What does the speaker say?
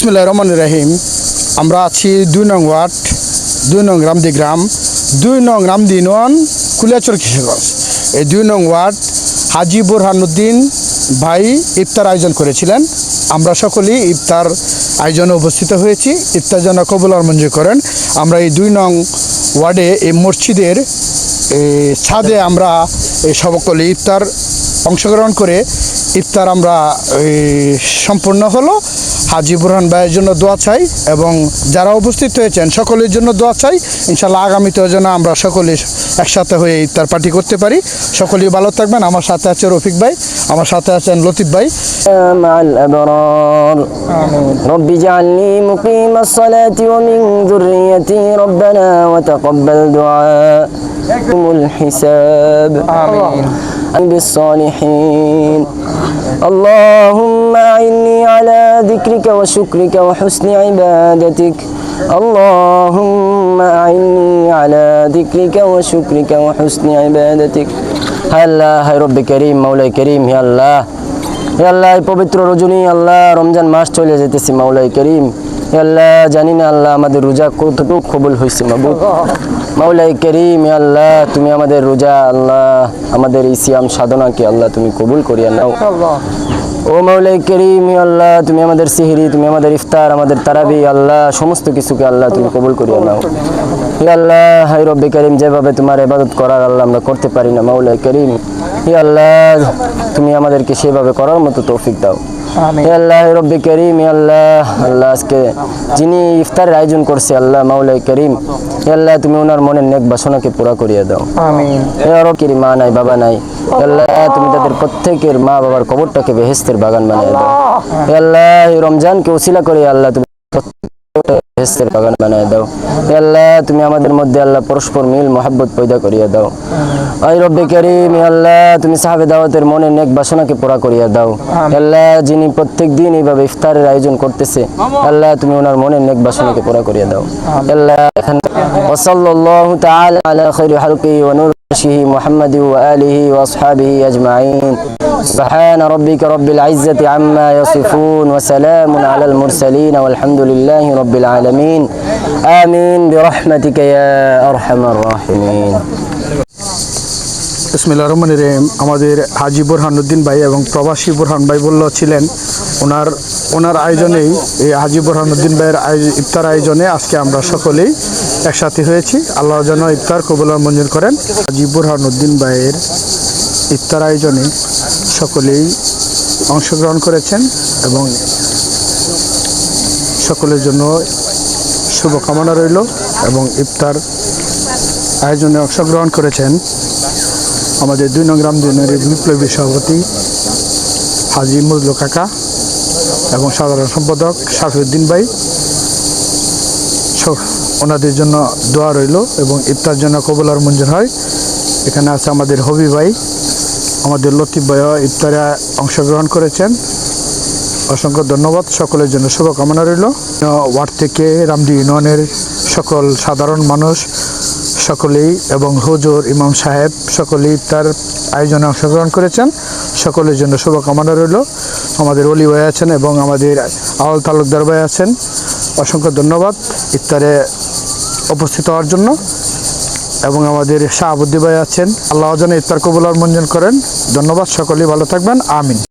বিসমিল্লাহির রহমানির রহিম। আমরা আছি ২ নং ওয়ার্ড, ২ নং রামদি গ্রাম, ২ নং রামদি ইউনিয়ন, কুলিয়াচর কিশোরগঞ্জ। এই ২ নং ওয়ার্ড হাজি বুরহানুদ্দিন ভাই ইফতার আয়োজন করেছিলেন। আমরা সকলেই ইফতার আয়োজনে উপস্থিত হয়েছি। ইফতার যেন কবুল আর মঞ্জুর করেন। আমরা এই ২ নং ওয়ার্ডে এই মসজিদের ছাদে আমরা এই সকলে ইফতার অংশগ্রহণ করে ইফতার আমরা সম্পূর্ণ হলো। হাজি বুরহান ভাইয়ের জন্য দোয়া চাই এবং যারা উপস্থিত হয়েছেন সকলের জন্য দোয়া চাই। ইনশাল্লাহ আগামীতেও যেন আমরা সকলে একসাথে হয়ে ইফতার পার্টি করতে পারি। সকলেই ভালো থাকবেন। আমার সাথে আছে রফিক ভাই, আমার সাথে আছেন লতিফ ভাই। রব্বি জাআলনি মুকিমাস সালাতি ওয়া মিন যুররিয়্যাতি রব্বানা ওয়া তাকাব্বাল দুআ কুমুল হিসাব আমিন بالصالحين اللهم أعني على ذكرك وشكرك وحسن عبادتك اللهم أعني على ذكرك وشكرك وحسن عبادتك আল্লাহ হে রব্বি করিম মাওলাই করিম হে আল্লাহ এই পবিত্র রজনী আল্লাহ রমজান মাস চলে যেতেছে মাওলাই করিম হে আল্লাহ জানি না আল্লাহ আমাদের রোজা কতটুকু কবুল হয়েছে মাবুদ মাওলাই করিম হে আল্লাহ তুমি আমাদের রোজা আল্লাহ আমাদের এই সিয়াম সাধনাকে আল্লাহ তুমি কবুল করিয়া নাও ও মাওলাই করিম হে আল্লাহ তুমি আমাদের সিহরি তুমি আমাদের ইফতার আমাদের তারাবি আল্লাহ সমস্ত কিছুকে আল্লাহ তুমি কবুল করিয়া নাও হে আল্লাহ হে রব্বি করিম যেভাবে তোমার ইবাদত করার আল্লাহ আমরা করতে পারি না মাওলাই করিম হে আল্লাহ তুমি আমাদেরকে সেভাবে করার মতো তৌফিক দাও হে আল্লাহ হে রব্বি করিম হে আল্লাহ আল্লাহ আজকে যিনি ইফতারের আয়োজন করছে আল্লাহ মাওলাই করিম হে আল্লাহ তুমি ওনার মনের নেক বাসনাকে পুরা করিয়ে দাও আমিন হে রব কি মা নাই বাবা নাই হে আল্লাহ তুমি তাদের প্রত্যেকের মা বাবার কবরটাকে বেহেশতের বাগান বানিয়ে দাও হে আল্লাহ এই রমজানকে ওসিলা করে আল্লাহ তুমি বেহেশতের বাগান বানিয়ে দাও হে আল্লাহ তুমি আমাদের মধ্যে আল্লাহ পরস্পর মিল মোহাব্বত পয়দা করিয়ে দাও আই রব্বি করিম হে আল্লাহ তুমি সাহাবে দাওয়াতের মনের নেক বাসনাকে পুরা করিয়ে দাও হে আল্লাহ যিনি প্রত্যেকদিন এইভাবে ইফতারের আয়োজন করতেছে আল্লাহ তুমি ওনার মনের নেক বাসনাকে পুরা করিয়ে দাও হে আল্লাহ ওয়া সাল্লাল্লাহু তাআলা আলা খায়রি খালকি ওয়া নূর محمد وآله وأصحابه أجمعين سبحان ربك رب العزة عما يصفون وسلام على المرسلين والحمد لله رب العالمين آمين برحمتك يا أرحم الراحمين বিসমিল্লাহির রহমানির রহিম। আমাদের হাজি বুরহানুদ্দিন ভাই এবং প্রবাসী বুরহান ভাই বলল ছিলেন ওনার আয়োজনেই এই হাজি বুরহানুদ্দিন ভাইয়ের ইফতার আয়োজনে আজকে আমরা সকলেই একসাথে হয়েছি। আল্লাহ যেন ইফতার কবুল মঞ্জুর করেন। হাজি বুরহানুদ্দিন ভাইয়ের ইফতার আয়োজনে সকলেই অংশগ্রহণ করেছেন এবং সকলের জন্য শুভকামনা রইল এবং ইফতার আয়োজনে অংশগ্রহণ করেছেন আমাদের ২ নং গ্রাম ইউনিয়নের বিপ্লবী সভাপতি হাজি মজলু কাকা এবং সাধারণ সম্পাদক শাফিউদ্দিন ভাই। ওনাদের জন্য দোয়া রইল এবং ইফতার জন্য কবুল আর মঞ্জুর হয়। এখানে আছে আমাদের হবি ভাই, আমাদের লতিফ ভাইও ইফতারে অংশগ্রহণ করেছেন। অসংখ্য ধন্যবাদ। সকলের জন্য শুভকামনা রইল। ওয়ার্ড থেকে রামদি ইউনিয়নের সকল সাধারণ মানুষ সকলেই এবং হুজুর ইমাম সাহেব সকলেই তার আয়োজনে অংশগ্রহণ করেছেন। সকলের জন্য শুভকামনা রইল। আমাদের অলি ভাই আছেন এবং আমাদের আওয়াল তালুকদার ভাই আছেন। অসংখ্য ধন্যবাদ ইফতারে উপস্থিত হওয়ার জন্য এবং আমাদের শাহাবুদ্দি ভাই আছেন। আল্লাহ যেন ইফতার কবুল আর মঞ্জুর করেন। ধন্যবাদ। সকলেই ভালো থাকবেন। আমিন।